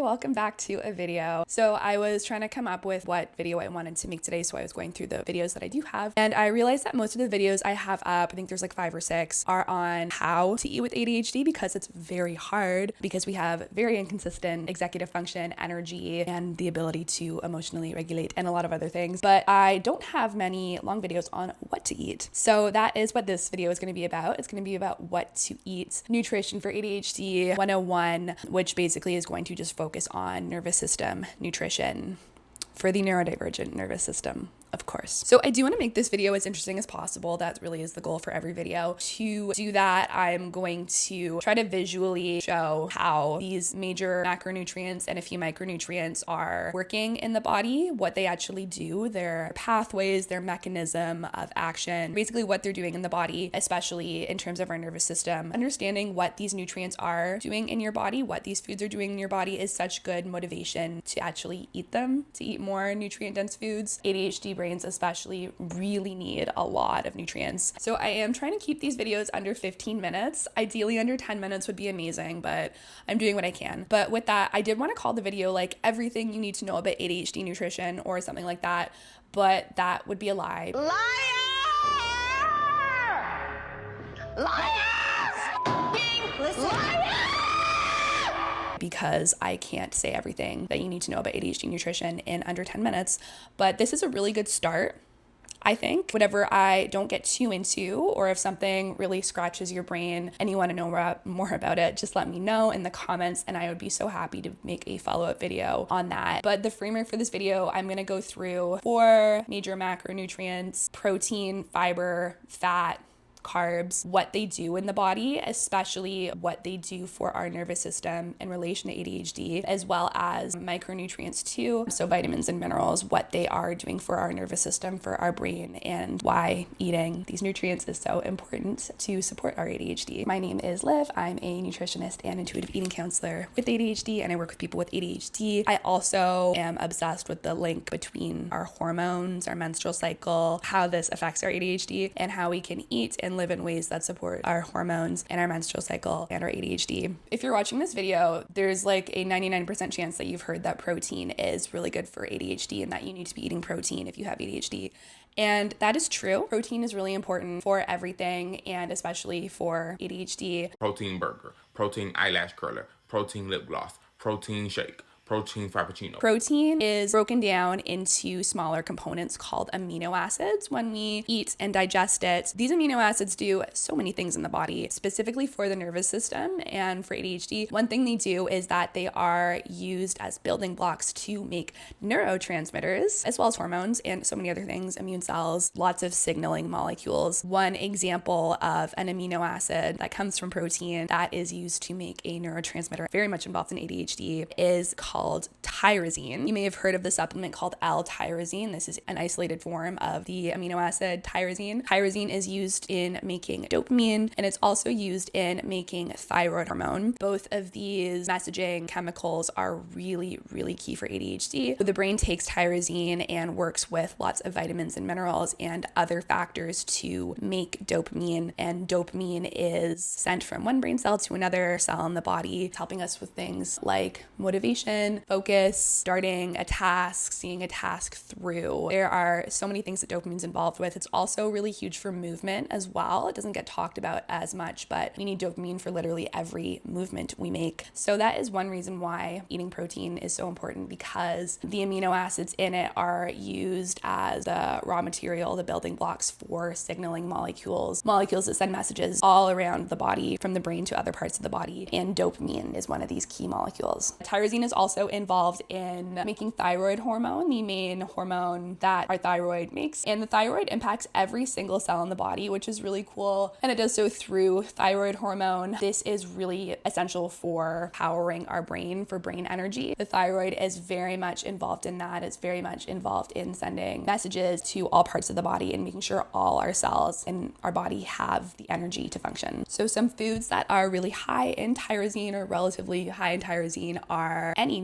welcome back to a video. So I was trying to come up with what video I wanted to make today, so I was going through the videos that I do have, and I realized that most of the videos I have up, I think there's like 5 or 6, are on how to eat with ADHD because it's very hard because we have very inconsistent executive function, energy, and the ability to emotionally regulate and a lot of other things. But I don't have many long videos on what to eat. So that is what this video is going to be about. It's going to be about what to eat, nutrition for ADHD 101, which basically is going to just focus on nervous system nutrition for the neurodivergent nervous system, of course. So I do want to make this video as interesting as possible. That really is the goal for every video. To do that, I'm going to try to visually show how these major macronutrients and a few micronutrients are working in the body, what they actually do, their pathways, their mechanism of action, basically what they're doing in the body, especially in terms of our nervous system. Understanding what these nutrients are doing in your body, what these foods are doing in your body is such good motivation to actually eat them, to eat more nutrient-dense foods. ADHD brains especially really need a lot of nutrients. So I am trying to keep these videos under 15 minutes. Ideally under 10 minutes would be amazing, but I'm doing what I can. But with that, I did want to call the video like everything you need to know about ADHD nutrition or something like that, but that would be a lie. Liar! Liar! Listen. Liar! Because I can't say everything that you need to know about ADHD nutrition in under 10 minutes. But this is a really good start, I think. Whatever I don't get too into, or if something really scratches your brain and you want to know more about it, just let me know in the comments and I would be so happy to make a follow-up video on that. But the framework for this video, I'm going to go through 4 major macronutrients: protein, fiber, fat, carbs, what they do in the body, especially what they do for our nervous system in relation to ADHD, as well as micronutrients too. So vitamins and minerals, what they are doing for our nervous system, for our brain, and why eating these nutrients is so important to support our ADHD. My name is Liv. I'm a nutritionist and intuitive eating counselor with ADHD, and I work with people with ADHD. I also am obsessed with the link between our hormones, our menstrual cycle, how this affects our ADHD, and how we can eat and live in ways that support our hormones and our menstrual cycle and our ADHD. If you're watching this video, there's like a 99% chance that you've heard that protein is really good for ADHD and that you need to be eating protein if you have ADHD. And that is true. Protein is really important for everything, and especially for ADHD. Protein burger, protein eyelash curler, protein lip gloss, protein shake, protein frappuccino. Protein is broken down into smaller components called amino acids when we eat and digest it. These amino acids do so many things in the body, specifically for the nervous system and for ADHD. One thing they do is that they are used as building blocks to make neurotransmitters, as well as hormones and so many other things, immune cells, lots of signaling molecules. One example of an amino acid that comes from protein that is used to make a neurotransmitter very much involved in ADHD is called tyrosine. You may have heard of the supplement called L-tyrosine. This is an isolated form of the amino acid tyrosine. Tyrosine is used in making dopamine, and it's also used in making thyroid hormone. Both of these messaging chemicals are really, really key for ADHD. The brain takes tyrosine and works with lots of vitamins and minerals and other factors to make dopamine, and dopamine is sent from one brain cell to another cell in the body, helping us with things like motivation, focus, starting a task, seeing a task through. There are so many things that dopamine's involved with. It's also really huge for movement as well. It doesn't get talked about as much, but we need dopamine for literally every movement we make. So that is one reason why eating protein is so important, because the amino acids in it are used as the raw material, the building blocks for signaling molecules that send messages all around the body, from the brain to other parts of the body, and dopamine is one of these key molecules. Tyrosine is also involved in making thyroid hormone, the main hormone that our thyroid makes. And the thyroid impacts every single cell in the body, which is really cool. And it does so through thyroid hormone. This is really essential for powering our brain, for brain energy. The thyroid is very much involved in that. It's very much involved in sending messages to all parts of the body and making sure all our cells in our body have the energy to function. So some foods that are really high in tyrosine or relatively high in tyrosine are any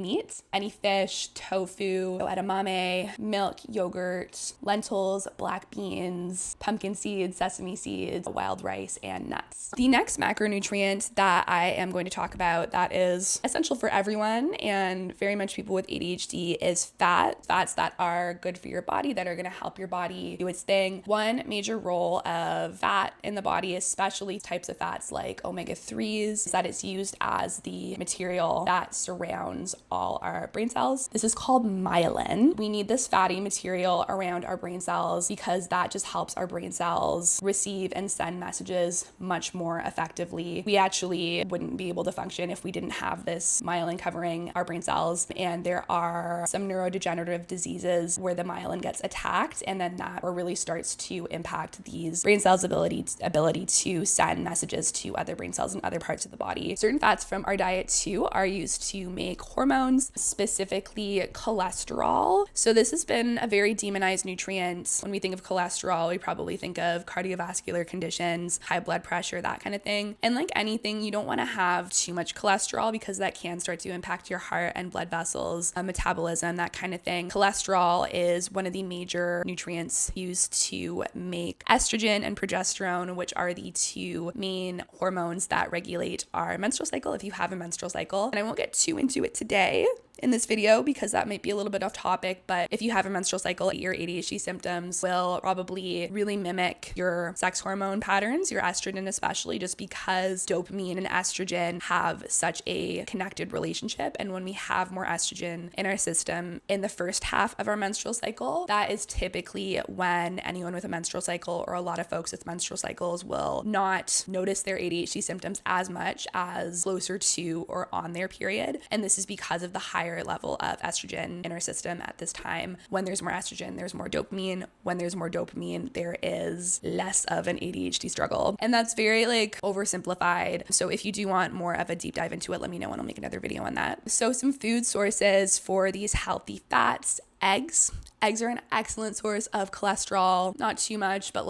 any fish, tofu, edamame, milk, yogurt, lentils, black beans, pumpkin seeds, sesame seeds, wild rice, and nuts. The next macronutrient that I am going to talk about that is essential for everyone and very much people with ADHD is fat. Fats that are good for your body, that are going to help your body do its thing. One major role of fat in the body, especially types of fats like omega-3s, is that it's used as the material that surrounds all our brain cells. This is called myelin. We need this fatty material around our brain cells because that just helps our brain cells receive and send messages much more effectively. We actually wouldn't be able to function if we didn't have this myelin covering our brain cells. And there are some neurodegenerative diseases where the myelin gets attacked, and then that or really starts to impact these brain cells' ability to send messages to other brain cells and other parts of the body. Certain fats from our diet too are used to make hormones, specifically cholesterol. So this has been a very demonized nutrient. When we think of cholesterol, we probably think of cardiovascular conditions, high blood pressure, that kind of thing. And like anything, you don't want to have too much cholesterol because that can start to impact your heart and blood vessels, metabolism, that kind of thing. Cholesterol is one of the major nutrients used to make estrogen and progesterone, which are the two main hormones that regulate our menstrual cycle if you have a menstrual cycle. And I won't get too into it today in this video because that might be a little bit off topic, but if you have a menstrual cycle, your ADHD symptoms will probably really mimic your sex hormone patterns, your estrogen especially, just because dopamine and estrogen have such a connected relationship. And when we have more estrogen in our system in the first half of our menstrual cycle, that is typically when anyone with a menstrual cycle or a lot of folks with menstrual cycles will not notice their ADHD symptoms as much as closer to or on their period. And this is because of the higher level of estrogen in our system at this time. When there's more estrogen, there's more dopamine. When there's more dopamine, there is less of an ADHD struggle. And that's very oversimplified. So if you do want more of a deep dive into it, let me know and I'll make another video on that. So some food sources for these healthy fats: eggs. Eggs are an excellent source of cholesterol, not too much, but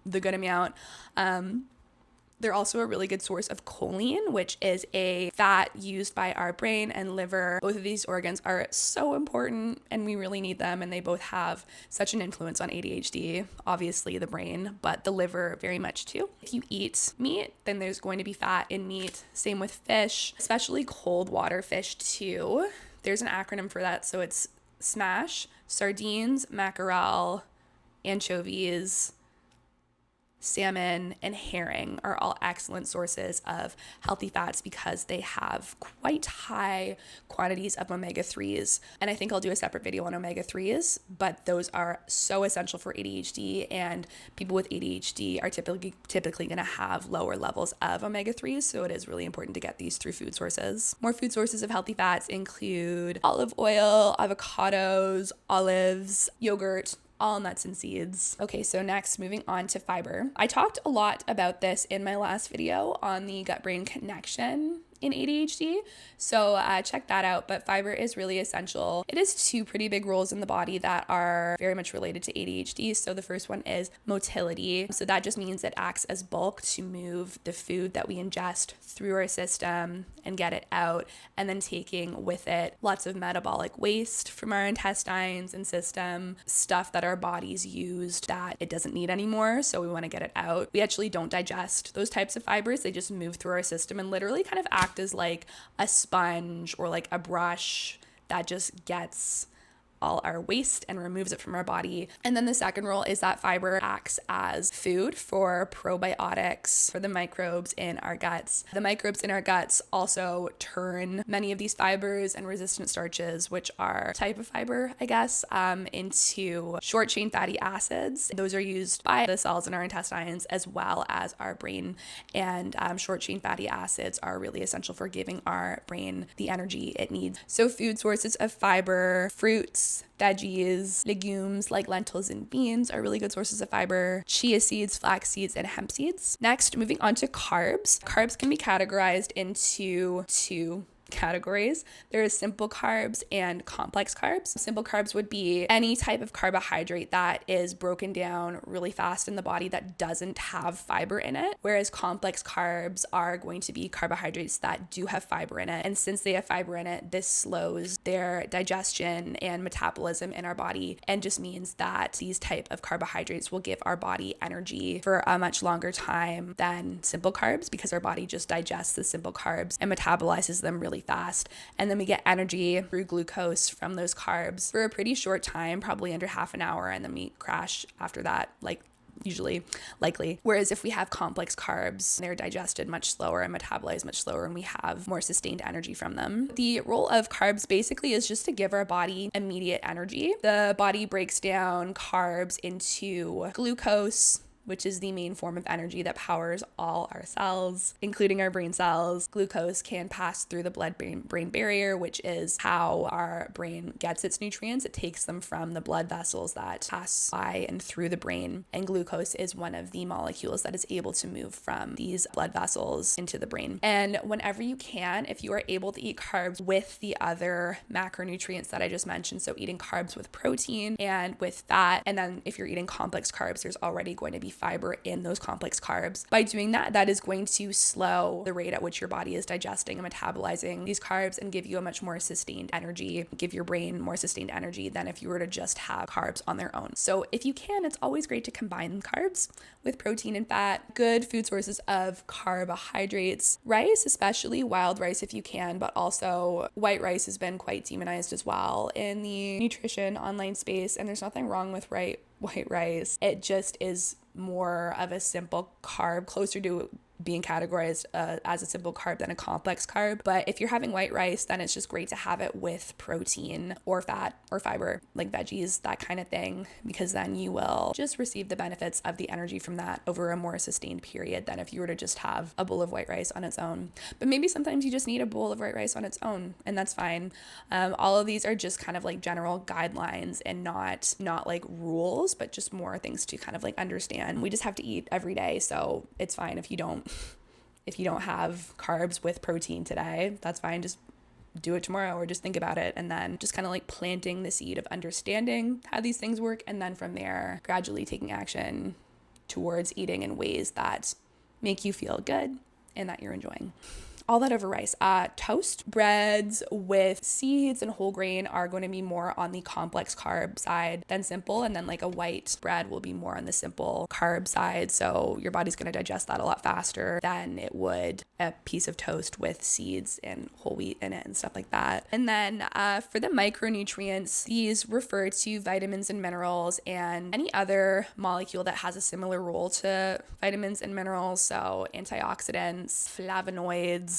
the good amount. They're also a really good source of choline, which is a fat used by our brain and liver. Both of these organs are so important and we really need them, and they both have such an influence on ADHD. Obviously the brain, but the liver very much too. If you eat meat, then there's going to be fat in meat. Same with fish, especially cold water fish too. There's an acronym for that, so it's SMASH: sardines, mackerel, anchovies, salmon, and herring are all excellent sources of healthy fats because they have quite high quantities of omega-3s. And I think I'll do a separate video on omega-3s, but those are so essential for ADHD, and people with ADHD are typically going to have lower levels of omega-3s, so it is really important to get these through food sources. More food sources of healthy fats include olive oil, avocados, olives, yogurt, all nuts and seeds. Okay, so next, moving on to fiber. I talked a lot about this in my last video on the gut-brain connection in ADHD, so check that out. But fiber is really essential. It has two pretty big roles in the body that are very much related to ADHD. So the first one is motility. So that just means it acts as bulk to move the food that we ingest through our system and get it out, and then taking with it lots of metabolic waste from our intestines and system, stuff that our bodies used that it doesn't need anymore, so we want to get it out. We actually don't digest those types of fibers. They just move through our system and literally kind of act as like a sponge or like a brush that just gets all our waste and removes it from our body. And then the second role is that fiber acts as food for probiotics, for the microbes in our guts. The microbes in our guts also turn many of these fibers and resistant starches, which are a type of fiber, I guess, into short chain fatty acids. Those are used by the cells in our intestines as well as our brain. And short chain fatty acids are really essential for giving our brain the energy it needs. So food sources of fiber: fruits, veggies, legumes like lentils and beans are really good sources of fiber. Chia seeds, flax seeds, and hemp seeds. Next, moving on to carbs. Carbs can be categorized into two categories. There is simple carbs and complex carbs. Simple carbs would be any type of carbohydrate that is broken down really fast in the body that doesn't have fiber in it, whereas complex carbs are going to be carbohydrates that do have fiber in it. And since they have fiber in it, this slows their digestion and metabolism in our body, and just means that these type of carbohydrates will give our body energy for a much longer time than simple carbs, because our body just digests the simple carbs and metabolizes them really fast. And then we get energy through glucose from those carbs for a pretty short time, probably under half an hour, and then we crash after that, usually, likely. Whereas if we have complex carbs, they're digested much slower and metabolized much slower, and we have more sustained energy from them. The role of carbs basically is just to give our body immediate energy. The body breaks down carbs into glucose, which is the main form of energy that powers all our cells, including our brain cells. Glucose can pass through the blood-brain barrier, which is how our brain gets its nutrients. It takes them from the blood vessels that pass by and through the brain. And glucose is one of the molecules that is able to move from these blood vessels into the brain. And whenever you can, if you are able to eat carbs with the other macronutrients that I just mentioned, so eating carbs with protein and with fat, and then if you're eating complex carbs, there's already going to be fiber in those complex carbs. By doing that, that is going to slow the rate at which your body is digesting and metabolizing these carbs and give you a much more sustained energy, give your brain more sustained energy than if you were to just have carbs on their own. So if you can, it's always great to combine carbs with protein and fat. Good food sources of carbohydrates, rice, especially wild rice if you can, but also white rice has been quite demonized as well in the nutrition online space, and there's nothing wrong with white rice. It just is more of a simple carb, closer to being categorized as a simple carb than a complex carb. But if you're having white rice, then it's just great to have it with protein or fat or fiber, like veggies, that kind of thing, because then you will just receive the benefits of the energy from that over a more sustained period than if you were to just have a bowl of white rice on its own. But maybe sometimes you just need a bowl of white rice on its own, and that's fine. All of these are just kind of like general guidelines and not like rules, but just more things to kind of like understand. We just have to eat every day, so it's fine if you don't have carbs with protein today. That's fine. Just do it tomorrow, or just think about it, and then just kind of like planting the seed of understanding how these things work, and then from there gradually taking action towards eating in ways that make you feel good and that you're enjoying. All that over rice. Toast breads with seeds and whole grain are going to be more on the complex carb side than simple, and then like a white bread will be more on the simple carb side, so your body's going to digest that a lot faster than it would a piece of toast with seeds and whole wheat in it and stuff like that. And then for the micronutrients, these refer to vitamins and minerals and any other molecule that has a similar role to vitamins and minerals, so antioxidants, flavonoids,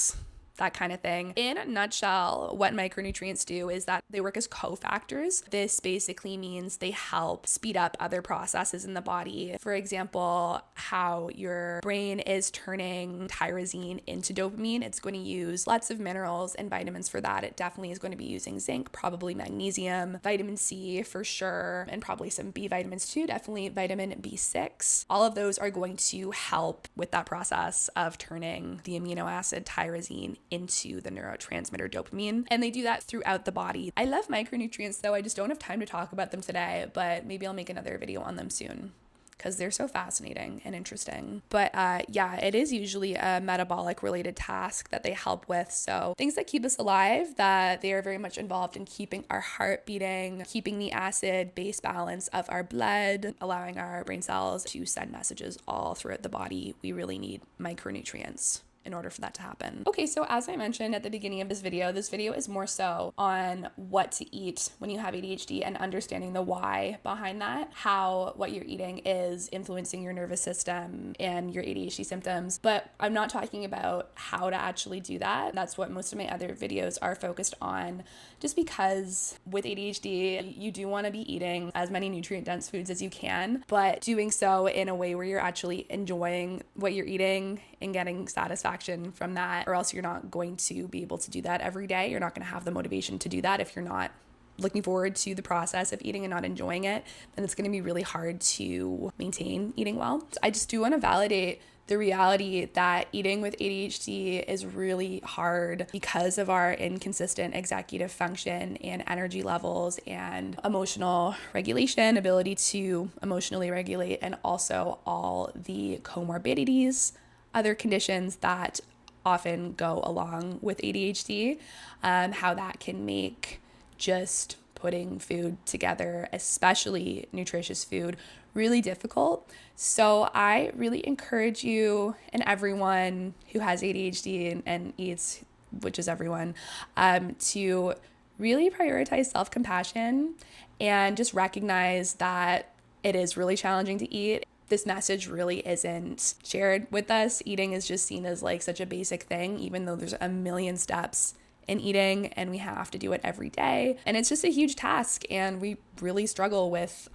that kind of thing. In a nutshell, what micronutrients do is that they work as cofactors. This basically means they help speed up other processes in the body. For example, how your brain is turning tyrosine into dopamine, it's going to use lots of minerals and vitamins for that. It definitely is going to be using zinc, probably magnesium, vitamin C for sure, and probably some B vitamins too, definitely vitamin B6. All of those are going to help with that process of turning the amino acid tyrosine into the neurotransmitter dopamine, and they do that throughout the body. I love micronutrients though, I just don't have time to talk about them today, but maybe I'll make another video on them soon, because they're so fascinating and interesting. But yeah, it is usually a metabolic related task that they help with. So things that keep us alive, that they are very much involved in keeping our heart beating, keeping the acid base balance of our blood, allowing our brain cells to send messages all throughout the body. We really need micronutrients in order for that to happen. Okay, so as I mentioned at the beginning of this video is more so on what to eat when you have ADHD and understanding the why behind that, how what you're eating is influencing your nervous system and your ADHD symptoms. But I'm not talking about how to actually do that. That's what most of my other videos are focused on, just because with ADHD, you do want to be eating as many nutrient-dense foods as you can, but doing so in a way where you're actually enjoying what you're eating and getting satisfaction from that, or else you're not going to be able to do that every day. You're not going to have the motivation to do that if you're not looking forward to the process of eating and not enjoying it. Then it's going to be really hard to maintain eating well. So I just do want to validate the reality that eating with ADHD is really hard because of our inconsistent executive function and energy levels and emotional regulation, ability to emotionally regulate, and also all the comorbidities, other conditions that often go along with ADHD, how that can make just putting food together, especially nutritious food, really difficult. So I really encourage you and everyone who has ADHD and eats, which is everyone, to really prioritize self-compassion and just recognize that it is really challenging to eat. This message really isn't shared with us. Eating is just seen as like such a basic thing, even though there's a million steps in eating and we have to do it every day. And it's just a huge task, and we really struggle with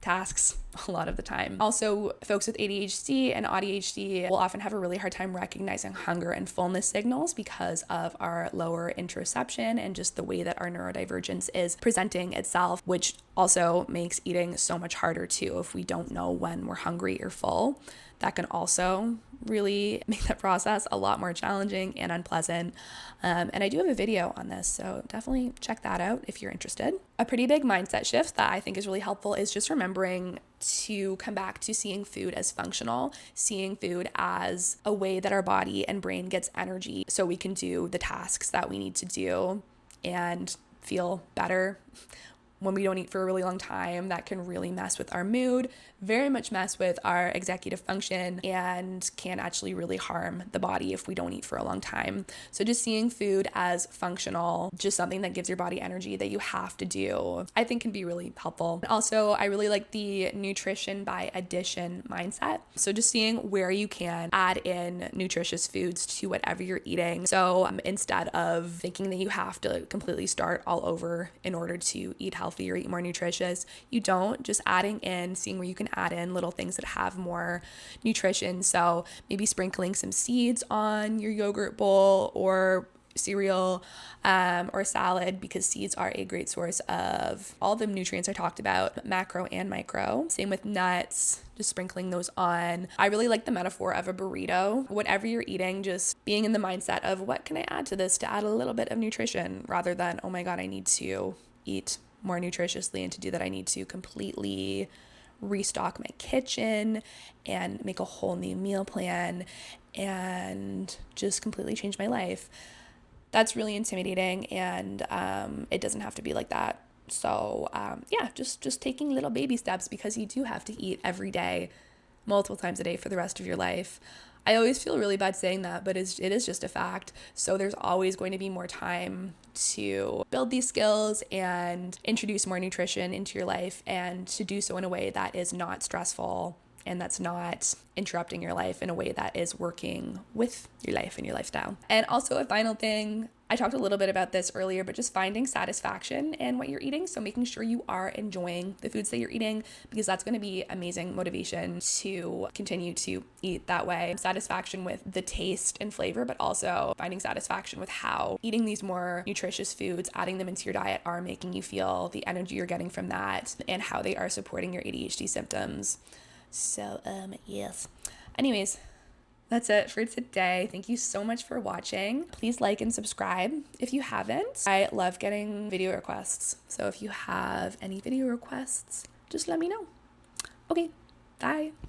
tasks a lot of the time. Also, folks with ADHD and ADHD will often have a really hard time recognizing hunger and fullness signals because of our lower interoception and just the way that our neurodivergence is presenting itself, which also makes eating so much harder too. If we don't know when we're hungry or full, that can also really make that process a lot more challenging and unpleasant. And I do have a video on this, so definitely check that out if you're interested. A pretty big mindset shift that I think is really helpful is just remembering to come back to seeing food as functional, seeing food as a way that our body and brain gets energy so we can do the tasks that we need to do and feel better. When we don't eat for a really long time, that can really mess with our mood, very much mess with our executive function, and can actually really harm the body if we don't eat for a long time. So just seeing food as functional, just something that gives your body energy that you have to do, I think can be really helpful. Also, I really like the nutrition by addition mindset. So just seeing where you can add in nutritious foods to whatever you're eating. So instead of thinking that you have to completely start all over in order to eat healthy or eat more nutritious, you don't. Just adding in, seeing where you can add in little things that have more nutrition. So maybe sprinkling some seeds on your yogurt bowl or cereal or salad, because seeds are a great source of all the nutrients I talked about, macro and micro. Same with nuts, just sprinkling those on. I really like the metaphor of a burrito. Whatever you're eating, just being in the mindset of what can I add to this to add a little bit of nutrition, rather than, oh my God, I need to eat more nutritiously, and to do that I need to completely restock my kitchen and make a whole new meal plan and just completely change my life. That's really intimidating, and it doesn't have to be like that. So just taking little baby steps, because you do have to eat every day, multiple times a day for the rest of your life. I always feel really bad saying that, but it is just a fact. So there's always going to be more time to build these skills and introduce more nutrition into your life, and to do so in a way that is not stressful and that's not interrupting your life, in a way that is working with your life and your lifestyle. And also a final thing, I talked a little bit about this earlier, but just finding satisfaction in what you're eating. So making sure you are enjoying the foods that you're eating, because that's going to be amazing motivation to continue to eat that way. Satisfaction with the taste and flavor, but also finding satisfaction with how eating these more nutritious foods, adding them into your diet, are making you feel, the energy you're getting from that, and how they are supporting your ADHD symptoms. So, yes. Anyways, that's it for today. Thank you so much for watching. Please like and subscribe if you haven't. I love getting video requests. So if you have any video requests, just let me know. Okay, bye.